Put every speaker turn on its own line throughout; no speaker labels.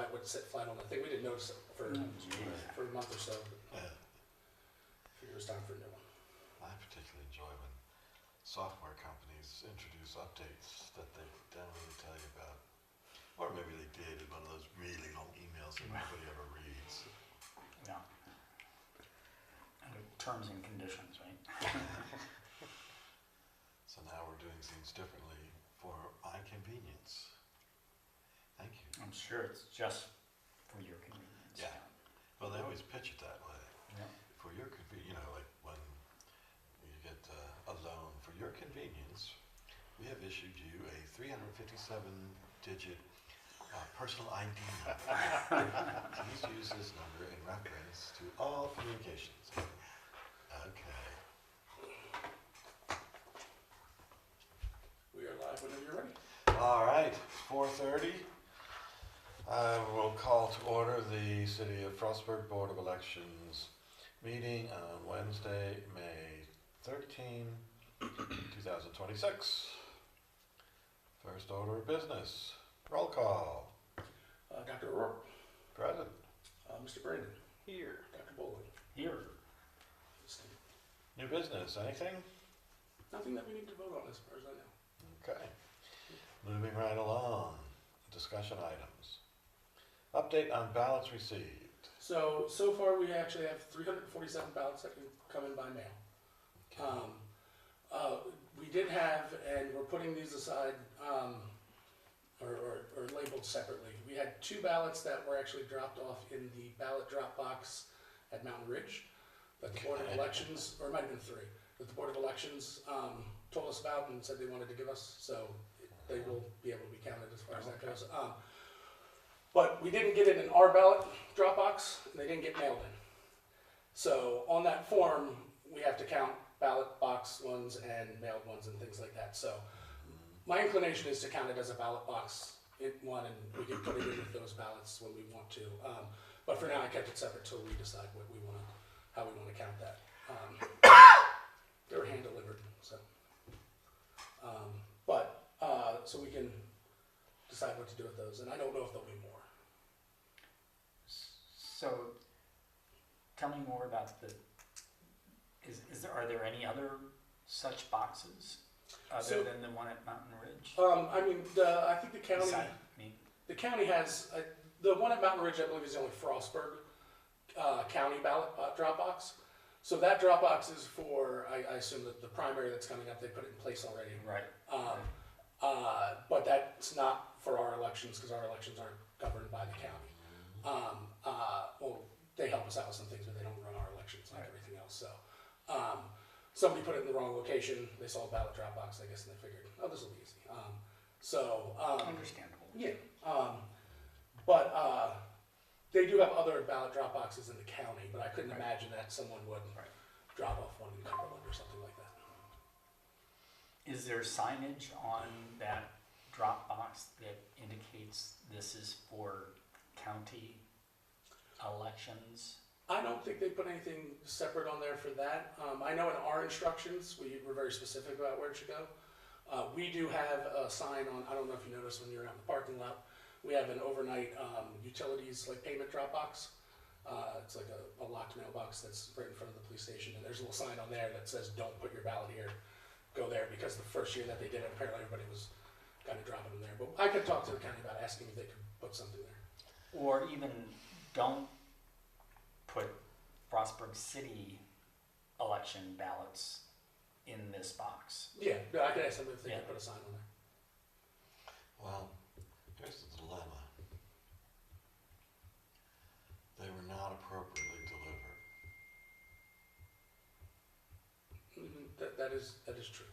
that would sit flat on the thing. We didn't notice it for a month or so. But figure it was time for a new one.
I particularly enjoy when software companies introduce updates that they don't really tell you about. Or maybe they did in one of those really long emails that nobody ever reads.
Yeah. Under terms and conditions, right?
So now we're doing things differently for my convenience. Thank you.
I'm sure it's just for your convenience.
Yeah. Well, they always pitch it that way.
Yeah.
For your convenience, like when you get a loan for your convenience, we have issued you a 357-digit personal ID number. Please use this number in reference to all communications. Okay.
We are live whenever you're ready.
All right, 4:30. I will call to order the City of Frostburg Board of Elections meeting on Wednesday, May 13, 2026. First order of business, roll call.
Dr. O'Rourke,
Present.
Mr. Brandon,
Here.
Dr. Bowling.
Here.
New business, anything?
Nothing that we need to vote on as far as I know.
Okay. Moving right along, discussion items. Update on ballots received.
So far we actually have 347 ballots that can come in by mail. We did have, and we're putting these aside, or labeled separately. We had 2 ballots that were actually dropped off in the ballot drop box at Mountain Ridge that the Board of Elections, or it might have been 3, that the Board of Elections told us about and said they wanted to give us, so they will be able to be counted as far as that goes. But we didn't get it in our ballot drop box, and they didn't get mailed in. So on that form, we have to count ballot box ones and mailed ones and things like that. So my inclination is to count it as a ballot box one, and we can put it in with those ballots when we want to. But for now, I kept it separate till we decide what we want to, how we want to count that. They were hand delivered, so. So we can decide what to do with those, and I don't know if there'll be more.
So, tell me more about the, are there any other such boxes other than the one at Mountain Ridge?
I mean, I think the county. The county has, the one at Mountain Ridge, I believe, is the only Frostburg county ballot drop box. So that drop box is for, I assume that the primary that's coming up, they put it in place already.
Right.
But that's not for our elections, because our elections aren't governed by the county. Well, they help us out with some things, but they don't run our elections like everything else. So somebody put it in the wrong location. They saw a ballot drop box, I guess, and they figured, oh, this will be easy.
Understandable.
Yeah. But they do have other ballot drop boxes in the county, but I couldn't imagine that someone would drop off one in Cumberland or something like that.
Is there signage on that drop box that indicates this is for county elections?
I don't think they put anything separate on there for that. I know in our instructions, we were very specific about where it should go. We do have a sign on, I don't know if you noticed when you're out in the parking lot, we have an overnight utilities like payment drop box. It's like a locked mailbox that's right in front of the police station, and there's a little sign on there that says, don't put your ballot here, go there, because the first year that they did it, apparently everybody was kind of dropping them there. But I could talk to the county about asking if they could put something there.
Or even don't put Frostburg City election ballots in this box.
Yeah, I could ask them if they could put a sign on there.
Well, here's the dilemma. They were not appropriately delivered.
That is true.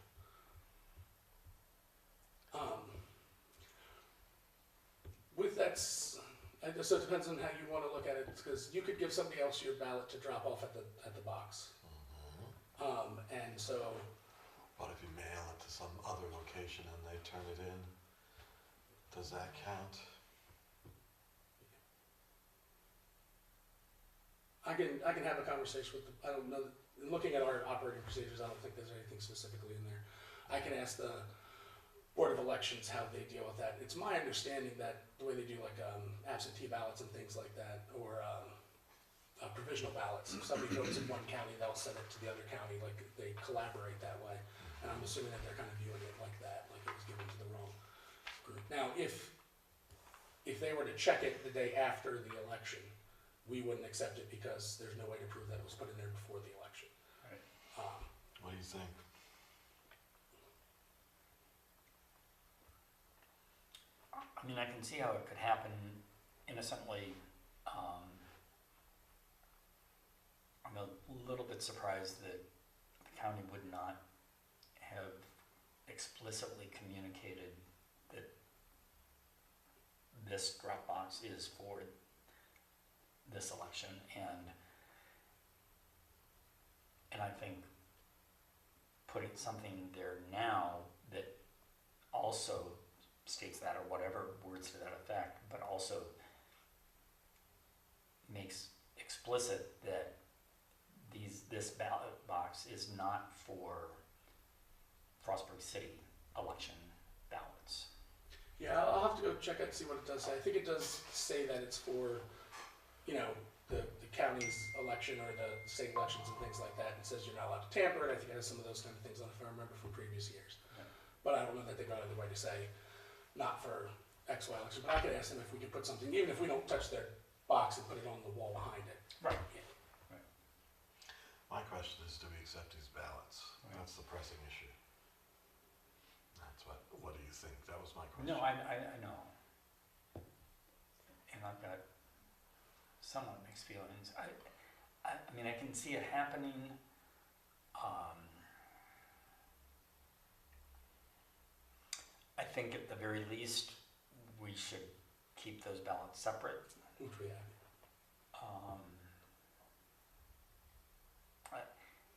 With that, so it depends on how you want to look at it, because you could give somebody else your ballot to drop off at the box, and so.
But if you mail it to some other location and they turn it in, does that count?
I can have a conversation with I don't know. Looking at our operating procedures, I don't think there's anything specifically in there. I can ask Board of Elections, how they deal with that. It's my understanding that the way they do like absentee ballots and things like that, or provisional ballots, if somebody votes in one county, they'll send it to the other county, like they collaborate that way. And I'm assuming that they're kind of viewing it like that, like it was given to the wrong group. Now, if they were to check it the day after the election, we wouldn't accept it because there's no way to prove that it was put in there before the election.
Right.
What do you think?
I mean, I can see how it could happen innocently. I'm a little bit surprised that the county would not have explicitly communicated that this drop box is for this election, and I think putting something there now that also states that, or whatever words to that effect, but also makes explicit that this ballot box is not for Frostburg City election ballots.
Yeah, I'll have to go check it and see what it does say. I think it does say that it's for, you know, the county's election or the state elections and things like that. It says you're not allowed to tamper it. I think it has some of those kind of things on it, if I remember from previous years.
Yeah.
But I don't know that they got out of the way to say not for X, Y election. But I could ask them if we could put something, even if we don't touch their box and put it on the wall behind it.
Right.
Yeah.
My question is, do we accept these ballots?
Right.
That's the pressing issue. That's what do you think? That was my question.
No, I know. And I've got somewhat mixed feelings. I mean, I can see it happening. I think at the very least, we should keep those ballots separate.
Which we have.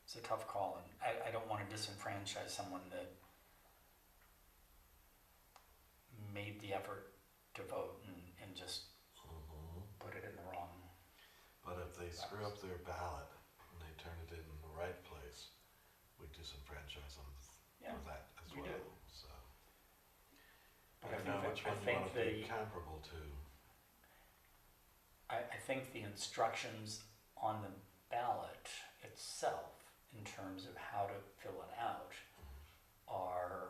It's a tough call, and I don't want to disenfranchise someone that made the effort to vote and just put it in the wrong.
But if they screw up their ballot and they turn it in the right place, we disenfranchise them
Yeah,
for that as
we
well.
do.
So
But
I don't know which one you want to be comparable to.
I think the instructions on the ballot itself, in terms of how to fill it out, are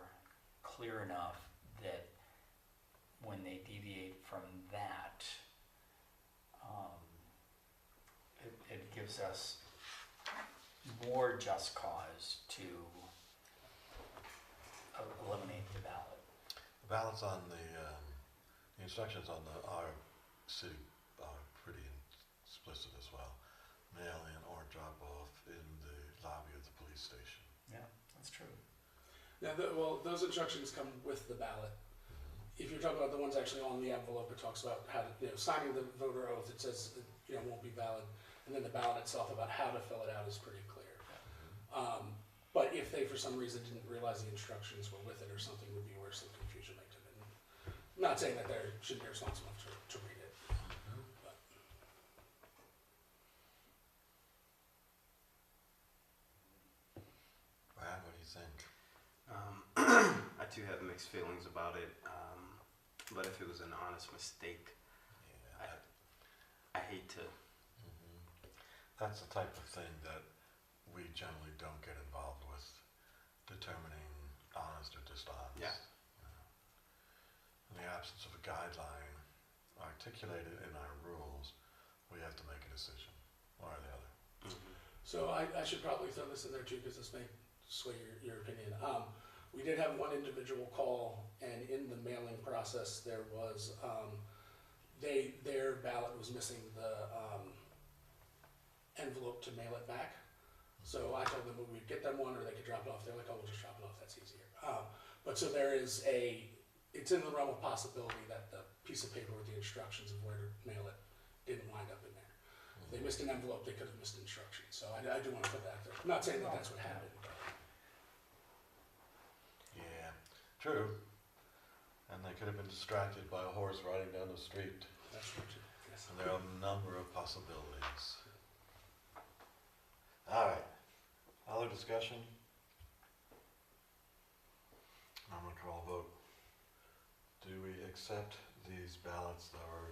clear enough that when they deviate from that, it gives us more just cause to eliminate the ballot.
The ballots on the instructions on our city are pretty explicit as well. Mail in or drop off in the lobby of the police station.
Yeah, that's true.
Now, well, those instructions come with the ballot. If you're talking about the ones actually on the envelope, it talks about how to, signing the voter oath, it says, won't be valid. And then the ballot itself about how to fill it out is pretty clear. But if they, for some reason, didn't realize the instructions were with it or something, would be where some confusion might come in. I'm not saying that they shouldn't be responsible to read it. But.
Brad, what do you think?
I too have mixed feelings about it, but if it was an honest mistake,
Yeah,
I hate to.
That's the type of thing that we generally don't get involved with, determining honest or dishonest.
Yeah.
In the absence of a guideline articulated in our rules, we have to make a decision, one or the other.
So I should probably throw this in there too, because this may sway your opinion. We did have one individual call, and in the mailing process, there was, their ballot was missing the envelope to mail it back. So I told them we'd get them one, or they could drop it off. They're like, oh, we'll just drop it off, that's easier. But so there is it's in the realm of possibility that the piece of paper with the instructions of where to mail it didn't wind up in there. If they missed an envelope, they could have missed instructions. So I do want to put that there. I'm not saying that that's what happened, but
Yeah, true. And they could have been distracted by a horse riding down the street.
that's true too. Yes.
And there are a number of possibilities. All right, other discussion? I'm gonna call a vote. accept these ballots that were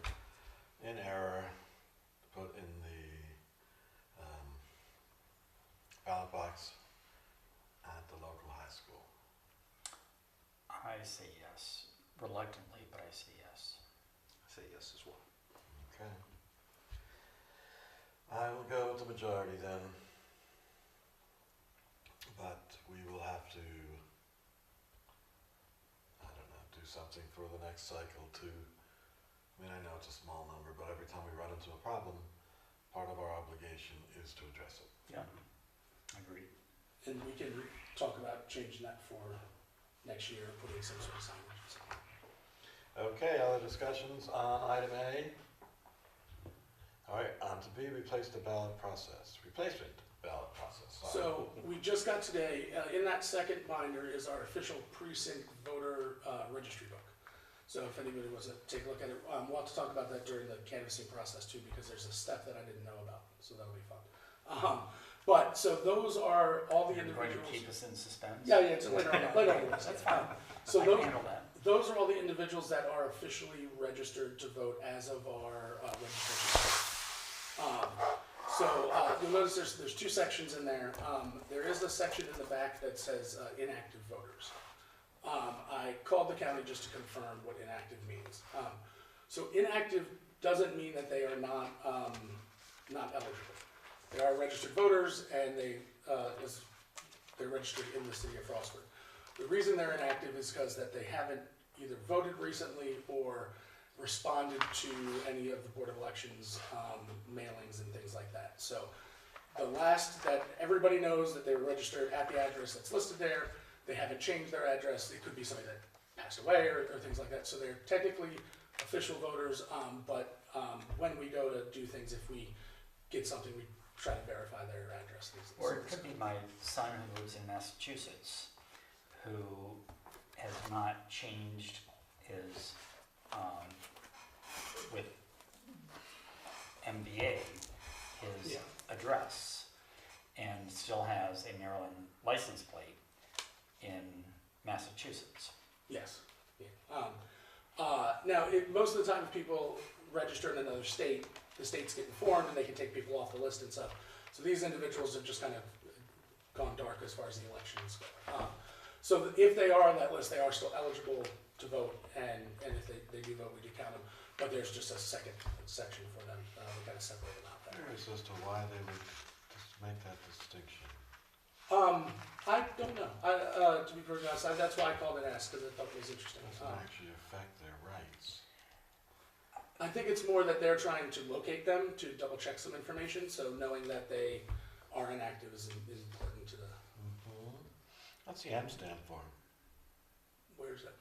in error, put in the ballot box at the local high school.
I say yes, reluctantly, but I say yes.
I say yes as well.
Okay. I will go with the majority then. But we will have to, I don't know, do something for the next cycle to, I mean, I know it's a small number, but every time we run into a problem, part of our obligation is to address it.
Yeah, agreed.
And we can talk about changing that for next year, putting some sort of signage.
Okay, other discussions on item A? All right, on to B, replace the ballot process. Replacement ballot process. Sorry.
So we just got today, in that second binder is our official precinct voter registry book. So if anybody wants to take a look at it, we'll have to talk about that during the canvassing process too, because there's a step that I didn't know about, so that'll be fun. But, so those are all the
You're going to
individuals.
keep us in suspense?
Yeah, it's later on the list.
That's fine.
So
I
those,
can handle that.
those are all the individuals that are officially registered to vote as of our registration. You'll notice there's two sections in there. There is a section in the back that says inactive voters. I called the county just to confirm what inactive means. So inactive doesn't mean that they are not eligible. They are registered voters and they're registered in the city of Frostburg. The reason they're inactive is because that they haven't either voted recently or responded to any of the Board of Elections mailings and things like that. So the last that everybody knows that they were registered at the address that's listed there, they haven't changed their address. It could be somebody that passed away or things like that. So they're technically official voters, but when we go to do things, if we get something, we try to verify their address.
Or it could be my son who lives in Massachusetts, who has not changed his, with MBA, his
Yeah.
address, and still has a Maryland license plate in Massachusetts.
Yes. Yeah. Now, most of the time, if people register in another state, the states get informed and they can take people off the list and stuff. So these individuals have just kind of gone dark as far as the elections go. So if they are on that list, they are still eligible to vote, and if they do vote, we do count them. But there's just a second section for them. We kind of separate them out there.
Curious as to why they would just make that distinction.
I don't know. To be perfectly honest, that's why I called and asked, because I thought it was interesting.
Doesn't actually affect their rights.
I think it's more that they're trying to locate them to double check some information, so knowing that they are inactive is important to the,
What's the M stand for?
where's that?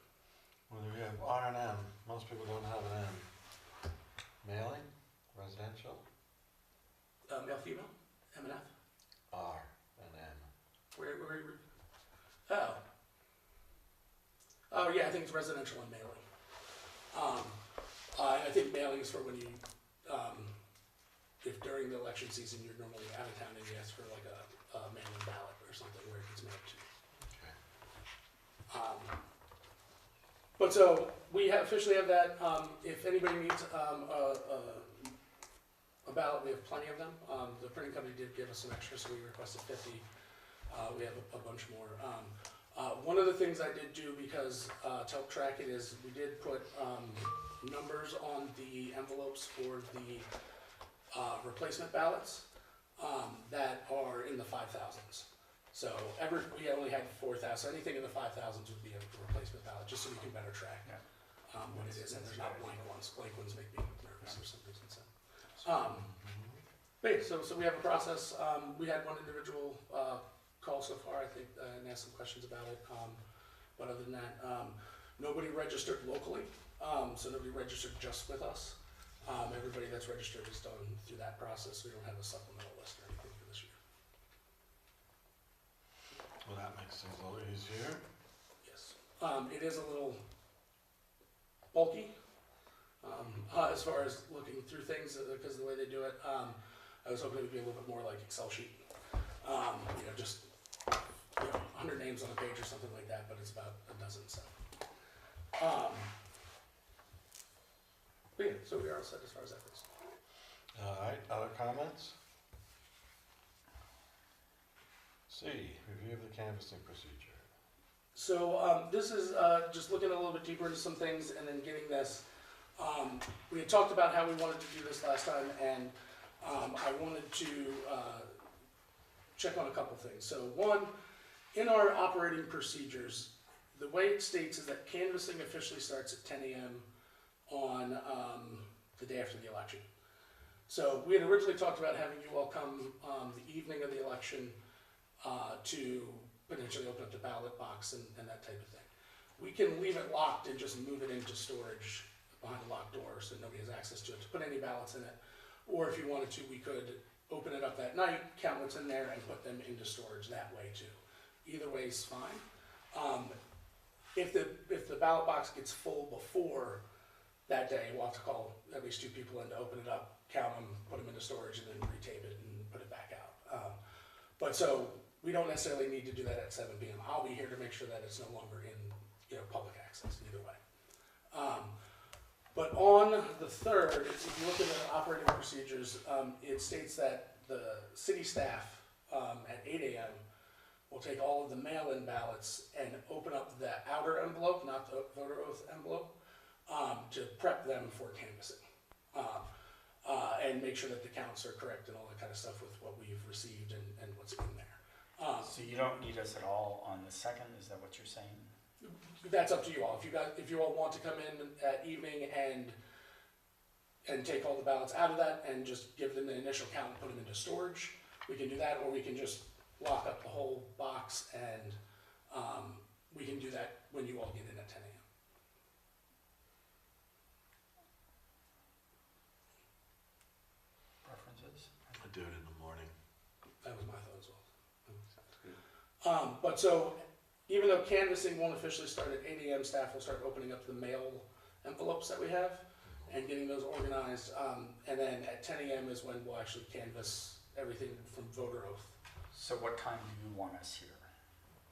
Well, we have R and M. Most people don't have an M. Mailing? Residential?
Male, female, M and F?
R and M.
Where, oh. Oh, yeah, I think it's residential and mailing. I think mailing is for when you, if during the election season, you're normally out of town and you ask for like a mail-in ballot or something where it gets mailed to you.
Okay.
But so, we officially have that. If anybody needs a ballot, we have plenty of them. The printing company did give us some extra, so we requested 50. We have a bunch more. One of the things I did do, because to help track it, is we did put numbers on the envelopes for the replacement ballots that are in the 5,000s. So we only had 4,000. So anything in the 5,000s would be a replacement ballot, just so we can better track what it is, and there's not blank ones. Blank ones make me nervous for some reason. So, but yeah, so we have a process. We had one individual call so far, I think, and asked some questions about it. But other than that, nobody registered locally, so nobody registered just with us. Everybody that's registered is done through that process. We don't have a supplemental list or anything for this year.
Well, that makes things a little easier.
Yes. It is a little bulky as far as looking through things because of the way they do it. I was hoping it would be a little bit more like Excel sheet. Just 100 names on a page or something like that, but it's about a dozen. So, But yeah, so we are all set as far as that goes.
All right, other comments? C, review of the canvassing procedure.
So this is just looking a little bit deeper into some things and then getting this. We had talked about how we wanted to do this last time, and I wanted to check on a couple things. So one, in our operating procedures, the way it states is that canvassing officially starts at 10 a.m. on the day after the election. So we had originally talked about having you all come the evening of the election to potentially open up the ballot box and that type of thing. We can leave it locked and just move it into storage behind a locked door so nobody has access to it, to put any ballots in it. Or if you wanted to, we could open it up that night, count what's in there, and put them into storage that way too. Either way is fine. If the ballot box gets full before that day, we'll have to call at least 2 people in to open it up, count them, put them into storage, and then retape it and put it back out. But so we don't necessarily need to do that at 7 p.m. I'll be here to make sure that it's no longer in public access either way. But on the 3rd, if you look at the operating procedures, it states that the city staff at 8 a.m. will take all of the mail-in ballots and open up the outer envelope, not the voter oath envelope, to prep them for canvassing. And make sure that the counts are correct and all that kind of stuff with what we've received and what's in there.
So you don't need us at all on the 2nd, is that what you're saying?
That's up to you all. If you all want to come in at evening and take all the ballots out of that and just give them the initial count and put them into storage, we can do that, or we can just lock up the whole box and we can do that when you all get in at 10 a.m.
Preferences?
I do it in the morning.
That was my thought as well.
Sounds good.
But so, even though canvassing won't officially start at 8 a.m., staff will start opening up the mail envelopes that we have and getting those organized. And then at 10 a.m. is when we'll actually canvass everything from voter oath
So what time do you want us here?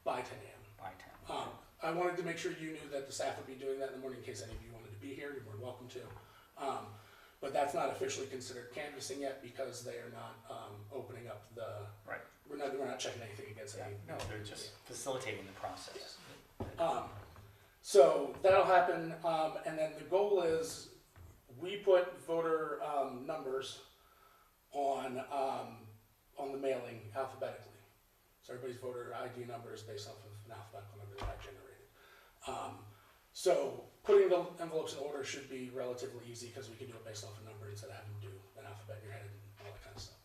by 10 a.m.
By 10?
I wanted to make sure you knew that the staff would be doing that in the morning in case any of you wanted to be here. You're more than welcome to. But that's not officially considered canvassing yet because they are not opening up the.
Right.
We're not checking anything against any.
No, they're just facilitating the process.
So that'll happen, and then the goal is we put voter numbers on the mailing alphabetically. So everybody's voter ID number is based off of an alphabetical number that I generated. So putting the envelopes in order should be relatively easy because we can do it based off a number instead of having to do an alphabet in your head and all that kind of stuff.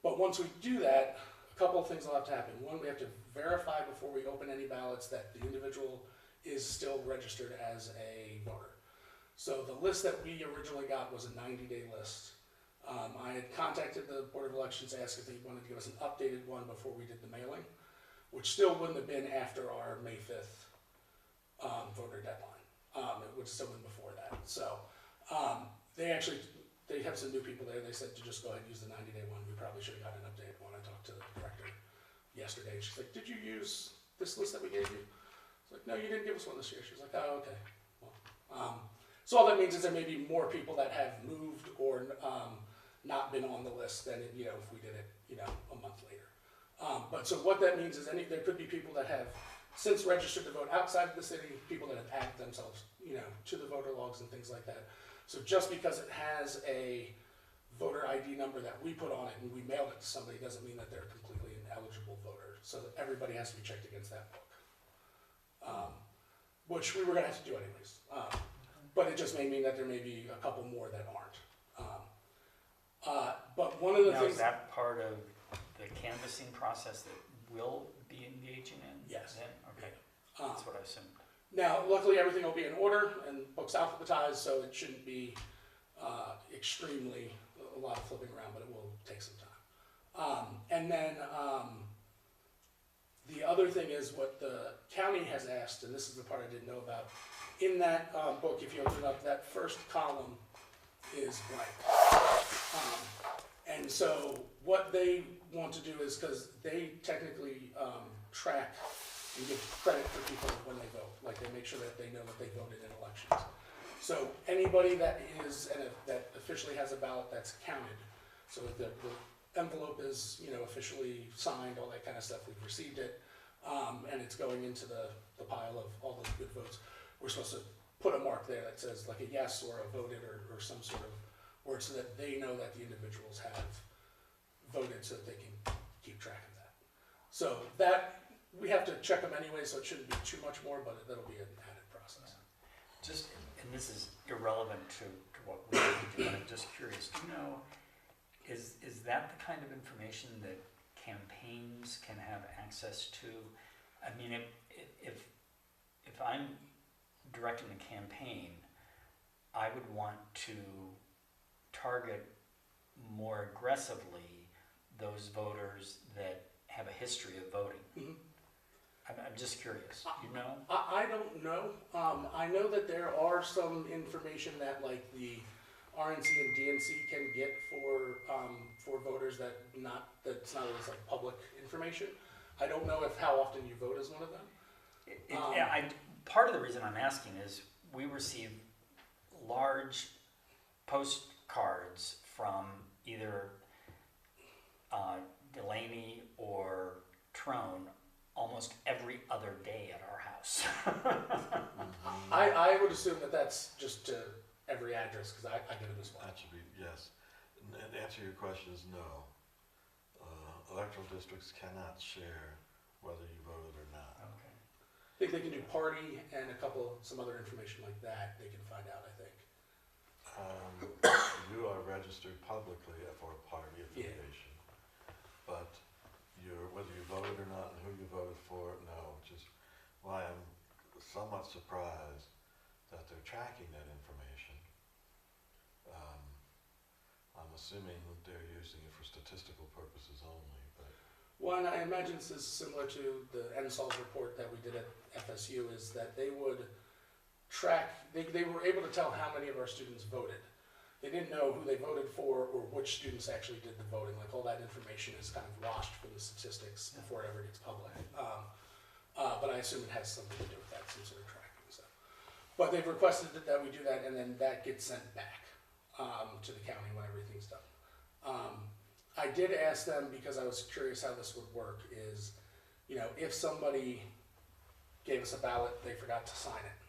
But once we do that, a couple of things will have to happen. One, we have to verify before we open any ballots that the individual is still registered as a voter. So the list that we originally got was a 90-day list. I had contacted the Board of Elections, asked if they wanted to give us an updated one before we did the mailing, which still wouldn't have been after our May 5th voter deadline. It would have still been before that. So they have some new people there. They said to just go ahead and use the 90-day one. We probably should have got an updated one. I talked to the director yesterday. She's like, did you use this list that we gave you? I was like, no, you didn't give us one this year. She was like, oh, okay. Well, so all that means is there may be more people that have moved or not been on the list than if we did it a month later. But so what that means is there could be people that have since registered to vote outside of the city, people that have added themselves to the voter logs and things like that. So just because it has a voter ID number that we put on it and we mailed it to somebody doesn't mean that they're completely an eligible voter. So that everybody has to be checked against that book, which we were going to have to do anyways. But it just may mean that there may be a couple more that aren't. But one of the
Now,
things.
is that part of the canvassing process that we'll be engaging in?
Yes.
Then? Okay, that's what I assumed.
Now, luckily, everything will be in order and books alphabetized, so it shouldn't be extremely a lot of flipping around, but it will take some time. And then the other thing is what the county has asked, and this is the part I didn't know about. In that book, if you open it up, that first column is blank. And so what they want to do is, because they technically track and give credit for people when they vote, like they make sure that they know that they voted in elections. So anybody that is, that officially has a ballot that's counted, so if the envelope is, officially signed, all that kind of stuff, we've received it, and it's going into the pile of all those good votes, we're supposed to put a mark there that says like a yes or a voted or some sort of word so that they know that the individuals have voted so that they can keep track of that. So that, we have to check them anyway, so it shouldn't be too much more, but that'll be an added process.
Just, and this is irrelevant to what we need to do, but I'm just curious, do you know, is that the kind of information that campaigns can have access to? I mean, if I'm directing a campaign, I would want to target more aggressively those voters that have a history of voting.
Mhm.
I'm just curious, you know?
I don't know. I know that there are some information that like the RNC and DNC can get for voters that's not always like public information. I don't know if how often you vote is one of them.
Part of the reason I'm asking is we receive large postcards from either Delaney or Trone almost every other day at our house.
I would assume that that's just to every address because I get it as well.
That should be, yes. And the answer to your question is no. Electoral districts cannot share whether you voted or not.
Okay.
I think they can do party and some other information like that. They can find out. I think.
You are registered publicly for party affiliation, but whether you voted or not and who you voted for, no. Which is why I'm somewhat surprised that they're tracking that information. I'm assuming that they're using it for statistical purposes only, but
One, I imagine this is similar to the NSOLS report that we did at FSU, is that they would track, they were able to tell how many of our students voted. They didn't know who they voted for or which students actually did the voting. Like all that information is kind of washed from the statistics before it ever gets public. But I assume it has something to do with that, some sort of tracking. So, but they've requested that we do that, and then that gets sent back to the county when everything's done. I did ask them, because I was curious how this would work, is, if somebody gave us a ballot, they forgot to sign it.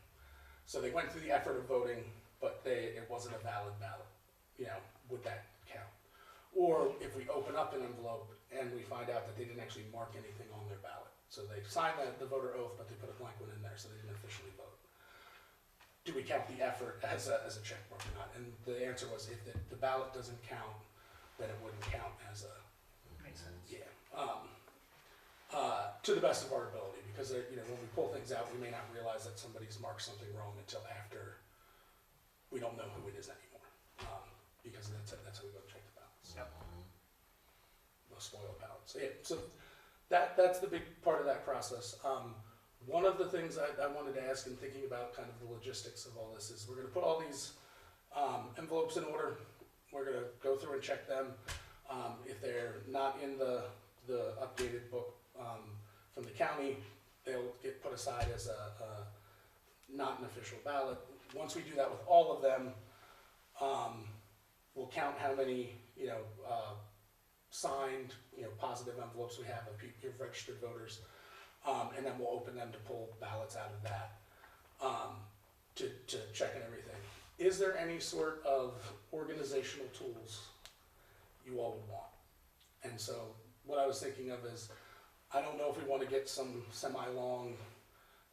So they went through the effort of voting, but it wasn't a valid ballot, would that count? Or if we open up an envelope and we find out that they didn't actually mark anything on their ballot. So they signed the voter oath, but they put a blank one in there, so they didn't officially vote. Do we count the effort as a check mark or not? And the answer was if the ballot doesn't count, then it wouldn't count as a,
Makes sense.
yeah. To the best of our ability, because when we pull things out, we may not realize that somebody's marked something wrong until after we don't know who it is anymore, because that's how we go check the ballots.
Yep.
The spoiled ballots. So, yeah, so that's the big part of that process. One of the things I wanted to ask in thinking about kind of the logistics of all this is we're going to put all these envelopes in order. We're going to go through and check them. If they're not in the updated book from the county, they'll get put aside as not an official ballot. Once we do that with all of them, we'll count how many signed positive envelopes we have of registered voters, and then we'll open them to pull ballots out of that to check and everything. Is there any sort of organizational tools you all would want? And so what I was thinking of is, I don't know if we want to get some semi-long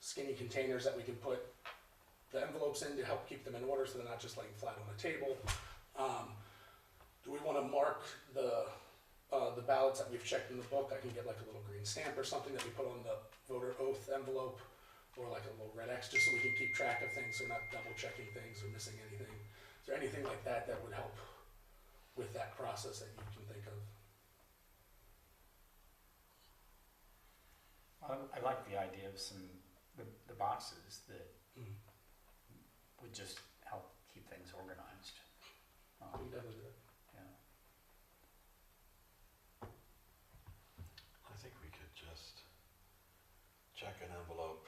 skinny containers that we can put the envelopes in to help keep them in order so they're not just laying flat on the table. Do we want to mark the ballots that we've checked in the book? I can get like a little green stamp or something that we put on the voter oath envelope, or like a little red X, just so we can keep track of things, so we're not double checking things or missing anything. Is there anything like that that would help with that process that you can think of?
I like the idea of the boxes that would just help keep things organized.
We can definitely do that.
Yeah.
I think we could just check an envelope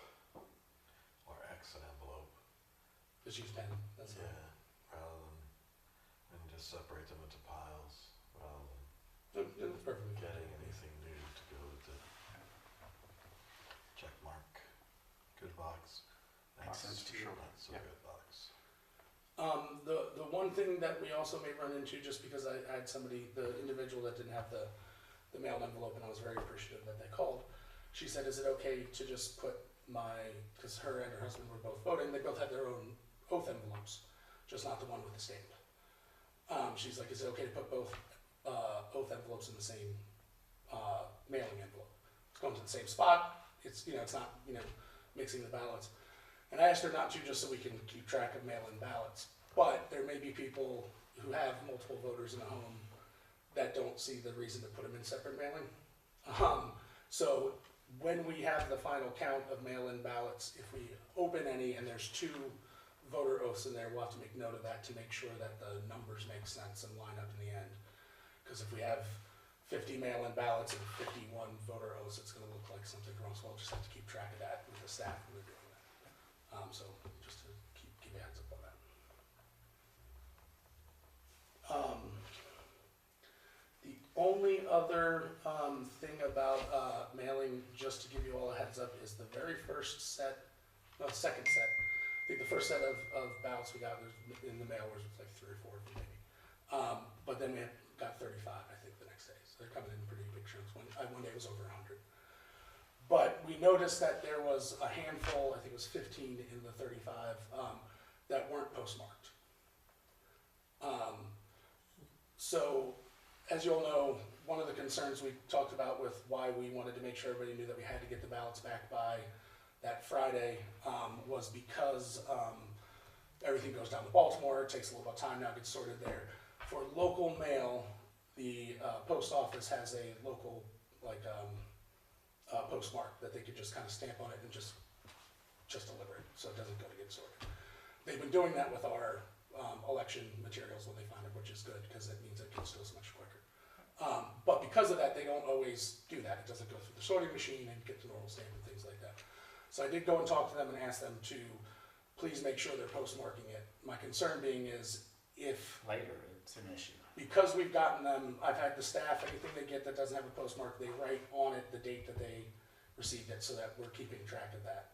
or X an envelope.
Just use pen, that's
Yeah,
fine.
rather than, and just separate them into piles, rather than
That's perfectly fine.
getting anything new to go with the check mark. Good box.
Makes
Thanks.
sense to you.
Not so
Yeah.
good box.
The one thing that we also may run into, just because I had somebody, the individual that didn't have the mailed envelope, and I was very appreciative that they called, she said, is it okay to just put because her and her husband were both voting, they both had their own oath envelopes, just not the one with the stamp. She's like, is it okay to put both oath envelopes in the same mailing envelope? It's going to the same spot, it's not, mixing the ballots. And I asked her not to, just so we can keep track of mail-in ballots. But there may be people who have multiple voters in a home that don't see the reason to put them in separate mailing. So when we have the final count of mail-in ballots, if we open any and there's 2 voter oaths in there, we'll have to make note of that to make sure that the numbers make sense and line up in the end. Because if we have 50 mail-in ballots and 51 voter oaths, it's going to look like something wrong. So we'll just have to keep track of that with the staff when they're doing that. So just to keep a heads up on that. The only other thing about mailing, just to give you all a heads up, is the very first set, no, second set. I think the first set of ballots we got was in the mail was like 3 or 4 maybe. But then we got 35, I think, the next day. So they're coming in pretty big chunks. One day was over 100. But we noticed that there was a handful, I think it was 15 in the 35, that weren't postmarked. So, as you all know, one of the concerns we talked about with why we wanted to make sure everybody knew that we had to get the ballots back by that Friday was because everything goes down to Baltimore. It takes a little bit of time now to get sorted there. For local mail, the post office has a local, postmark that they could just kind of stamp on it and just deliver it, so it doesn't go to get sorted. They've been doing that with our election materials when they find it, which is good because it means it gets to us much quicker. But because of that, they don't always do that. It doesn't go through the sorting machine and get to normal stamp and things like that. So I did go and talk to them and ask them to please make sure they're postmarking it. My concern being is if
Later, it's an issue.
because we've gotten them, I've had the staff, anything they get that doesn't have a postmark, they write on it the date that they received it so that we're keeping track of that.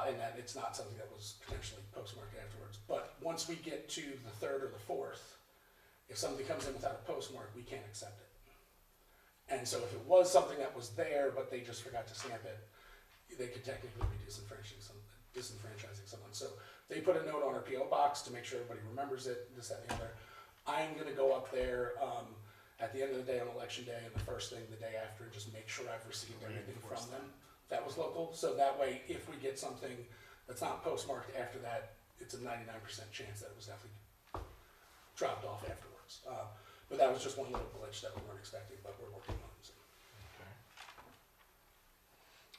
And that it's not something that was potentially postmarked afterwards. But once we get to the 3rd or the 4th, if somebody comes in without a postmark, we can't accept it. And so if it was something that was there, but they just forgot to stamp it, they could technically be disenfranchising someone. So they put a note on our PO box to make sure everybody remembers it, this, that, and the other. I'm gonna go up there, at the end of the day on election day and the first thing the day after, and just make sure I've received everything from them. That was local, so that way, if we get something that's not postmarked after that, it's a 99% chance that it was definitely dropped off afterwards. But that was just one little glitch that we weren't expecting, but we're working on it. So.
Okay.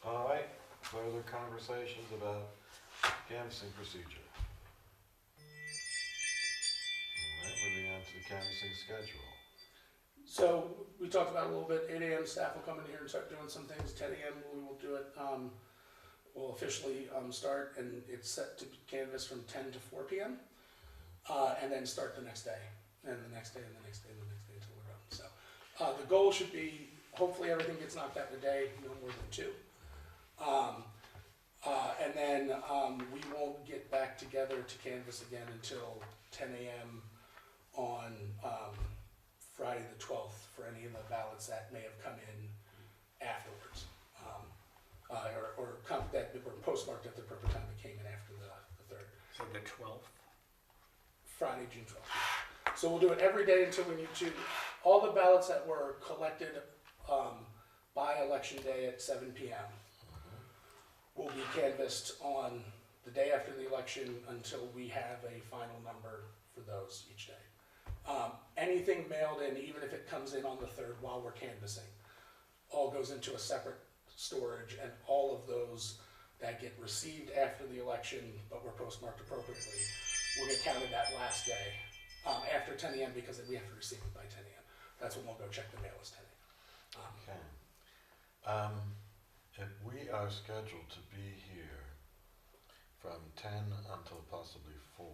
All right, further conversations about canvassing procedure. All right, moving on to the canvassing schedule.
So we talked about it a little bit. 8 a.m. staff will come in here and start doing some things. 10 a.m. we will do it. We'll officially start, and it's set to canvass from 10 to 4 p.m. And then start the next day, and the next day, and the next day, and the next day until we're done. So the goal should be hopefully everything gets knocked out in a day, no more than 2. And then we won't get back together to canvass again until 10 a.m. on Friday the 12th for any of the ballots that may have come in afterwards, that were postmarked at the proper time that came in after the 3rd.
So the 12th?
Friday, June 12th. So we'll do it every day until we need to. All the ballots that were collected by election day at 7 p.m. will be canvassed on the day after the election until we have a final number for those each day. Anything mailed in, even if it comes in on the 3rd while we're canvassing, all goes into a separate storage, and all of those that get received after the election but were postmarked appropriately will get counted that last day after 10 a.m. because we have to receive it by 10 a.m. That's when we'll go check the mail as 10 a.m.
Okay. If we are scheduled to be here from 10 until possibly 4.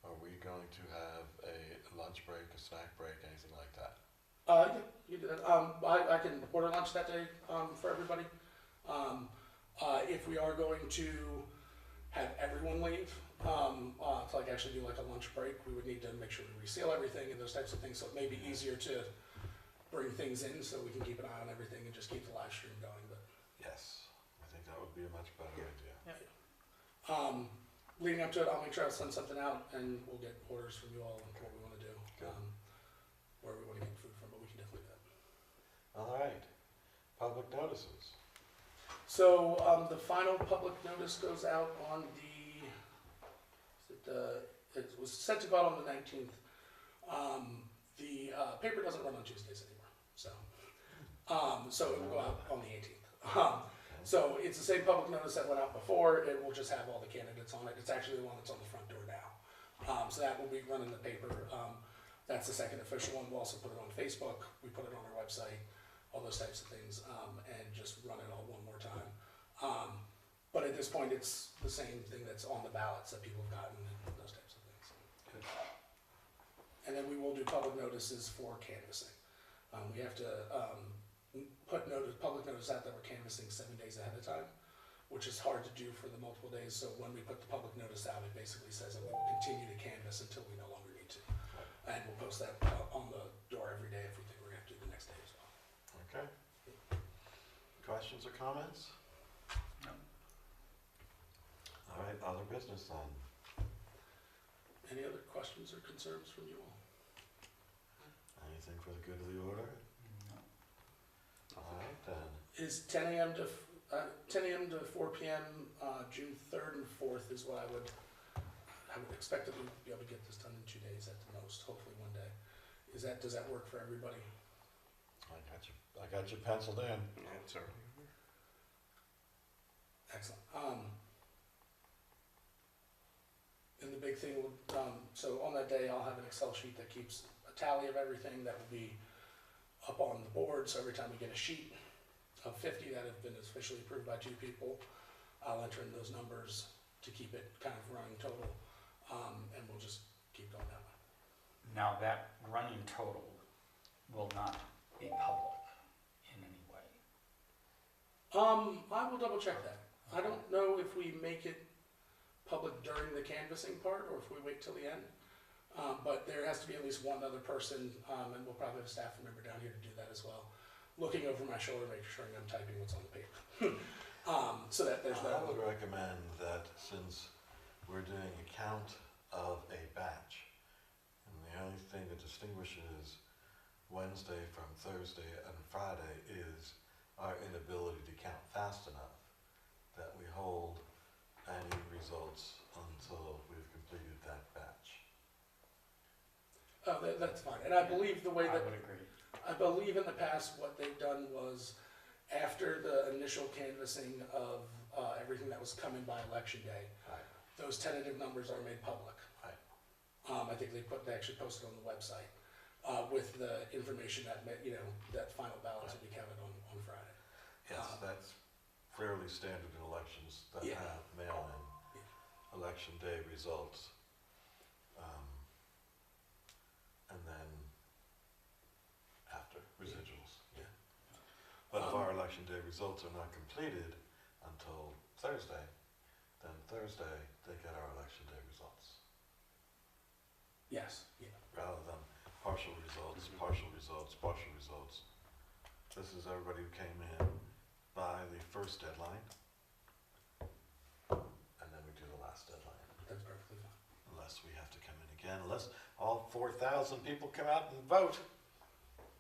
Are we going to have a lunch break, a snack break, anything like that?
Yeah, you do that. I can order lunch that day, for everybody. If we are going to have everyone leave, to like actually do like a lunch break, we would need to make sure we reseal everything and those types of things, so it may be easier to bring things in so we can keep an eye on everything and just keep the live stream going, but.
Yes, I think that would be a much better idea.
Leading up to it, I'll make sure I send something out and we'll get orders from you all on what we wanna do,
Good.
where we wanna get food from, but we can definitely do that.
All right, public notices.
So, the final public notice goes out on it was sent to go out on the 19th. The paper doesn't run on Tuesdays anymore, so it will go out on the 18th. So it's the same public notice that went out before, it will just have all the candidates on it, it's actually the one that's on the front door now. So that will be running the paper, that's the second official one, we'll also put it on Facebook, we put it on our website, all those types of things, and just run it all one more time. But at this point, it's the same thing that's on the ballots that people have gotten and those types of things.
Good.
And then we will do public notices for canvassing. We have to put public notice out that we're canvassing 7 days ahead of time, which is hard to do for the multiple days. So when we put the public notice out, it basically says that we will continue to canvass until we no longer need to. And we'll post that on the door every day if we think we're going to have to do the next day as well.
Okay. Questions or comments?
No.
All right, other business then.
Any other questions or concerns from you all?
Anything for the good of the order?
No.
All right then.
Is 10 a.m. to 4 p.m. June 3rd and 4th is what I would expect that we'd be able to get this done in 2 days at the most, hopefully one day. Does that work for everybody?
I got you penciled in.
Yeah, it's already.
Excellent. And the big thing will, so on that day, I'll have an Excel sheet that keeps a tally of everything that will be up on the board. So every time we get a sheet of 50 that have been officially approved by 2 people, I'll enter in those numbers to keep it kind of running total, and we'll just keep going that way.
Now, that running total will not be public in any way.
I will double check that. I don't know if we make it public during the canvassing part or if we wait till the end. But there has to be at least one other person, and we'll probably have a staff member down here to do that as well. Looking over my shoulder, making sure I'm typing what's on the paper. So that there's
I
no.
would recommend that since we're doing a count of a batch, and the only thing that distinguishes Wednesday from Thursday and Friday is our inability to count fast enough, that we hold any results until we've completed that batch.
Oh, that's fine. And I believe the way
I
that,
would agree.
I believe in the past what they've done was after the initial canvassing of everything that was coming by election day,
Right.
those tentative numbers are made public.
Right.
I think they actually posted on the website with the information that that final ballots will be counted on Friday.
Yes, that's fairly standard in elections that
Yeah.
have mail-in election day results. And then after residuals.
Yeah.
But if our election day results are not completed until Thursday, then Thursday they get our election day results.
Yes, yeah.
Rather than partial results, partial results, partial results. This is everybody who came in by the first deadline. And then we do the last deadline.
That's perfectly fine.
Unless we have to come in again, unless all 4,000 people come out and vote.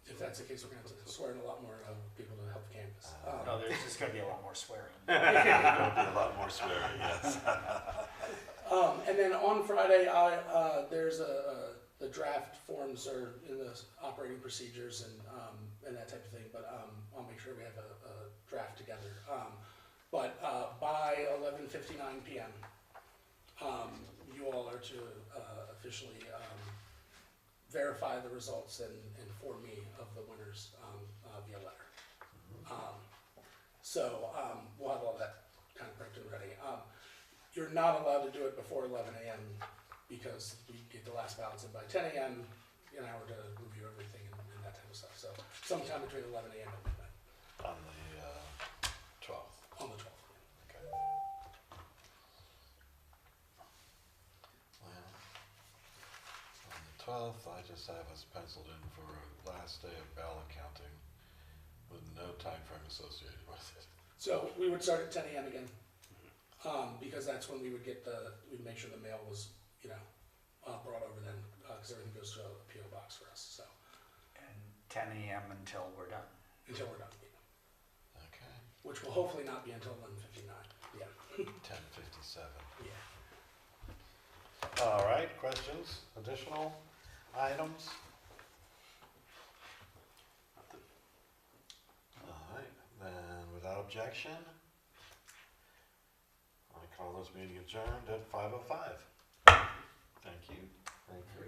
If that's the case, we're going to have to swear in a lot more people to help canvass.
No, there's just gonna be a lot more swearing.
There'll be a lot more swearing, yes.
And then on Friday, there's the draft forms are in the operating procedures and that type of thing, but I'll make sure we have a draft together. But by 11:59 p.m., you all are to officially verify the results and inform me of the winners via letter. So we'll have all that kind of prepped and ready. You're not allowed to do it before 11 a.m. because we get the last ballots in by 10 a.m., an hour to review everything and that type of stuff. So sometime between 11 a.m. and midnight
On the 12th.
on the 12th.
Okay. Well, on the 12th, I just have us penciled in for a last day of ballot counting with no time frame associated with it.
So we would start at 10 a.m. again, because that's when we would get we'd make sure the mail was, brought over then, because everything goes to a PO box for us, so,
And 10 a.m. until we're done.
until we're done,
Okay,
which will hopefully not be until 11:59, yeah,
10:57.
yeah.
All right, questions, additional items? All right, then without objection, I call this meeting adjourned at 5:05. Thank you. Thank you.